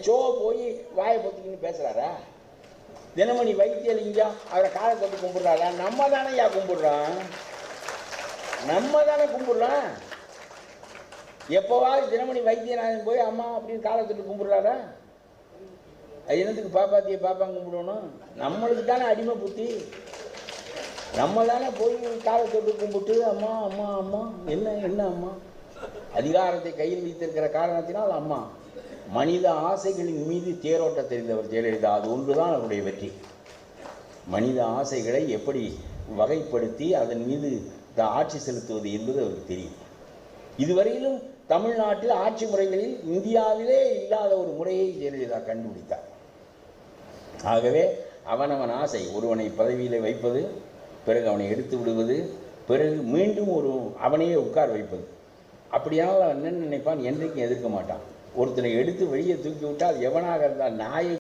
So போய் வாயை பொத்திக்கின்னு பேசுறாரா? தினமணி வைத்தியலிங்கம் அவரை காலை தொட்டு கும்பிடுறாரா? நம்ம தானே கும்பிடுறோம், நம்ம தானே கும்பிடுறோம். எப்போவாது தினமணி வைத்தியநாதன் போய் அம்மா அப்படின்னு காலை தொட்டு கும்பிடுறாரா? அது என்னத்துக்கு பாப்பாத்திய பாப்பாங்க கும்பிடணும்? நம்மளுக்கு தானே அடிமை புத்தி. நம்ம தானே போய் காலை தொட்டு கும்பிட்டு அம்மா அம்மா அம்மா என்ன என்ன அம்மா. அதிகாரத்தை கையில் வைத்திருக்கிற காரணத்தினால் அம்மா. மனித ஆசைகளின் மீது தேரோட்ட தெரிந்தவர் ஜெயலலிதா. அது ஒன்றுதான் அவருடைய வெற்றி. மனித ஆசைகளை எப்படி வகைப்படுத்தி அதன் மீது ஆட்சி செலுத்துவது என்பது அவருக்கு தெரியும். இதுவரையிலும் தமிழ்நாட்டில் ஆட்சி முறைகளில் இந்தியாவிலே இல்லாத ஒரு முறையை ஜெயலலிதா கண்டுபிடித்தார். ஆகவே அவனவன் ஆசை, ஒருவனை பதவியில் வைப்பது, பிறகு அவனை எடுத்து விடுவது, பிறகு மீண்டும் அவனையே உட்கார வைப்பது. அப்படியானால் அவன் என்ன நினைப்பான்? என்றைக்கும் எதிர்க்க மாட்டான். ஒருத்தனை எடுத்து வெளியே தூக்கி விட்டால் எவனாக இருந்தால் நாயை